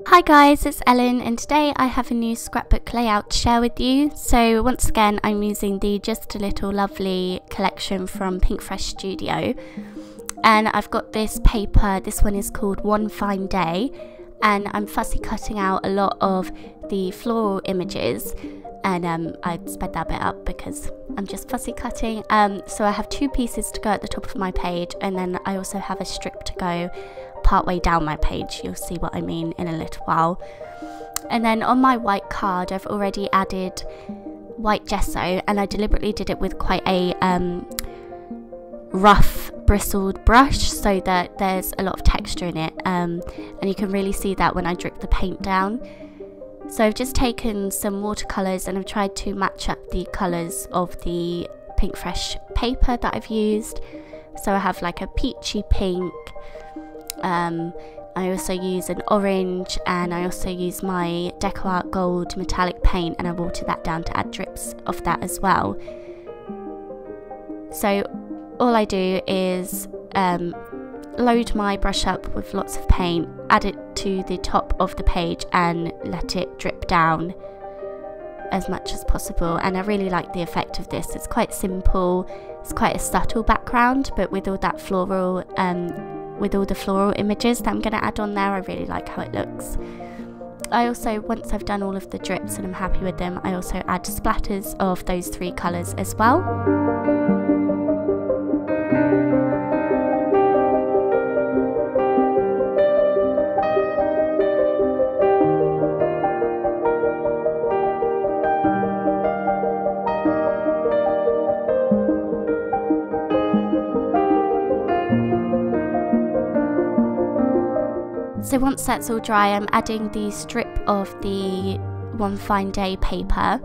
Hi guys, it's Ellen, and today I have a new scrapbook layout to share with you. So once again I'm using the Just a Little Lovely collection from Pink Fresh Studio, and I've got this paper. This one is called One Fine Day, and I'm fussy cutting out a lot of the floral images, and I'd sped that bit up because I'm just fussy cutting. So I have two pieces to go at the top of my page, and then I also have a strip to go partway down my page. You'll see what I mean in a little while. And then on my white card I've already added white gesso, and I deliberately did it with quite a rough bristled brush so that there's a lot of texture in it, and you can really see that when I drip the paint down. So I've just taken some watercolours and I've tried to match up the colours of the Pink Fresh paper that I've used. So I have like a peachy pink, I also use an orange, and I also use my Deco Art Gold metallic paint, and I water that down to add drips of that as well. So all I do is load my brush up with lots of paint, add it to the top of the page and let it drip down as much as possible. And I really like the effect of this. It's quite simple, it's quite a subtle background, but with all that floral with all the floral images that I'm going to add on there, I really like how it looks. I also, once I've done all of the drips and I'm happy with them, I also add splatters of those three colours as well. So once that's all dry, I'm adding the strip of the One Fine Day paper,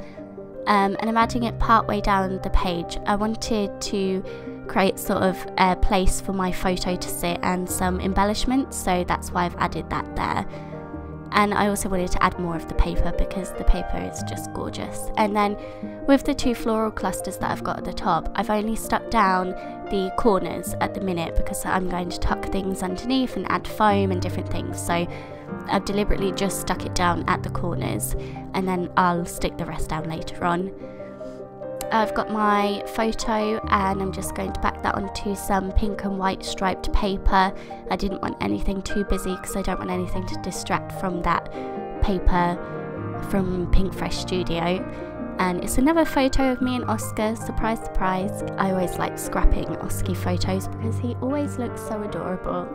and I'm adding it part way down the page. I wanted to create sort of a place for my photo to sit and some embellishments, so that's why I've added that there. And I also wanted to add more of the paper because the paper is just gorgeous. And then with the two floral clusters that I've got at the top, I've only stuck down the corners at the minute because I'm going to tuck things underneath and add foam and different things. So I've deliberately just stuck it down at the corners, and then I'll stick the rest down later on. I've got my photo, and I'm just going to back that onto some pink and white striped paper. I didn't want anything too busy because I don't want anything to distract from that paper from Pink Fresh Studio. And it's another photo of me and Oscar. Surprise, surprise. I always like scrapping Oscar photos because he always looks so adorable.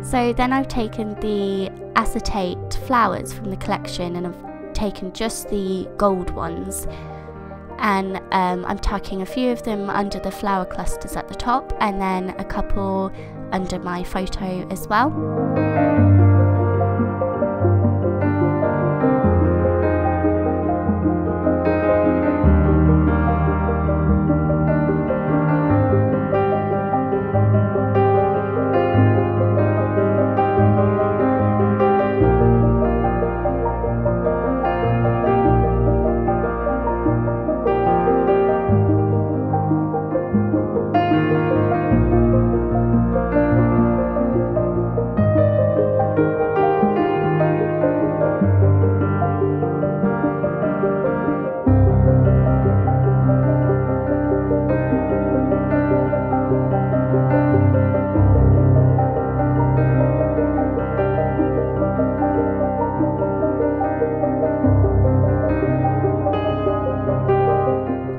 So then I've taken the acetate flowers from the collection, and I've taken just the gold ones, and I'm tucking a few of them under the flower clusters at the top, and then a couple under my photo as well.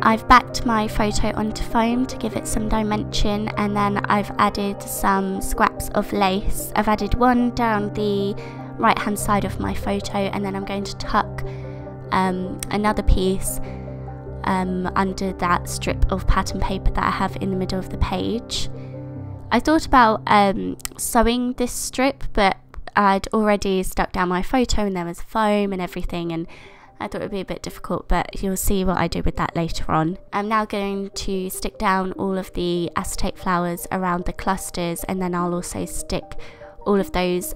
I've backed my photo onto foam to give it some dimension, and then I've added some scraps of lace. I've added one down the right hand side of my photo, and then I'm going to tuck another piece under that strip of pattern paper that I have in the middle of the page. I thought about sewing this strip, but I'd already stuck down my photo and there was foam and everything, and I thought it would be a bit difficult, but you'll see what I do with that later on. I'm now going to stick down all of the acetate flowers around the clusters, and then I'll also stick all of those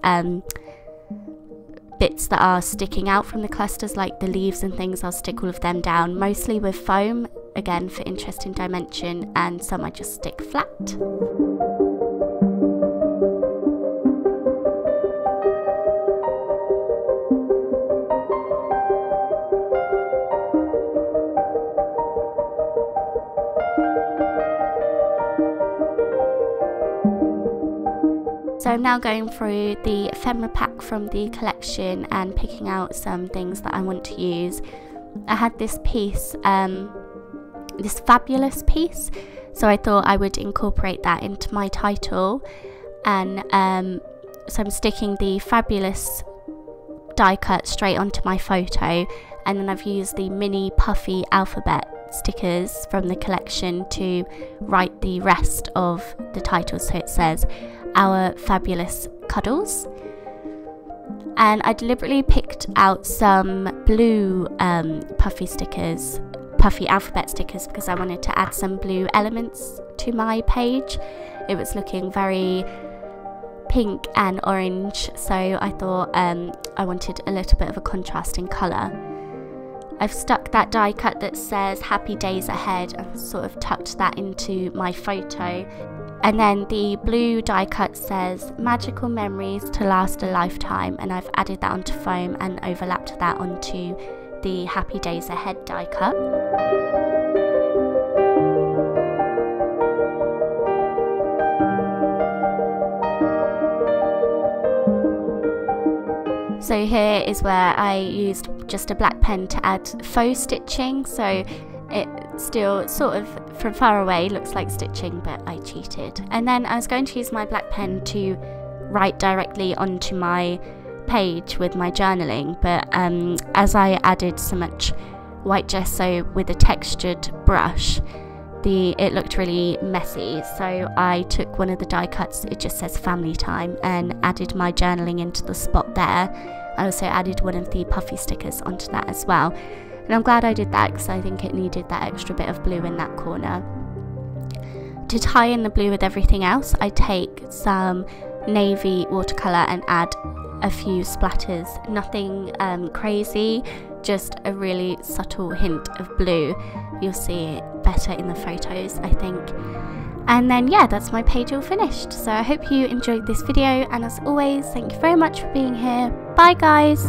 bits that are sticking out from the clusters, like the leaves and things. I'll stick all of them down, mostly with foam, again for interesting dimension, and some I just stick flat. So I'm now going through the ephemera pack from the collection and picking out some things that I want to use. I had this piece, this fabulous piece, so I thought I would incorporate that into my title, and so I'm sticking the fabulous die cut straight onto my photo, and then I've used the mini puffy alphabet stickers from the collection to write the rest of the title, so it says Our Fabulous Cuddles. And I deliberately picked out some blue puffy alphabet stickers because I wanted to add some blue elements to my page. It was looking very pink and orange, so I thought I wanted a little bit of a contrast in colour. I've stuck that die cut that says Happy Days Ahead and sort of tucked that into my photo. And then the blue die cut says Magical Memories to Last a Lifetime, and I've added that onto foam and overlapped that onto the Happy Days Ahead die cut. So here is where I used just a black pen to add faux stitching, so it still sort of from far away looks like stitching, but I cheated. And then I was going to use my black pen to write directly onto my page with my journaling, but as I added so much white gesso with a textured brush, it looked really messy, so I took one of the die cuts, it just says Family Time, and added my journaling into the spot there. I also added one of the puffy stickers onto that as well, and I'm glad I did that because I think it needed that extra bit of blue in that corner. To tie in the blue with everything else, I take some navy watercolour and add a few splatters, nothing crazy, just a really subtle hint of blue. You'll see it better in the photos, I think. And then yeah, that's my page all finished. So I hope you enjoyed this video, and as always, thank you very much for being here. Bye guys!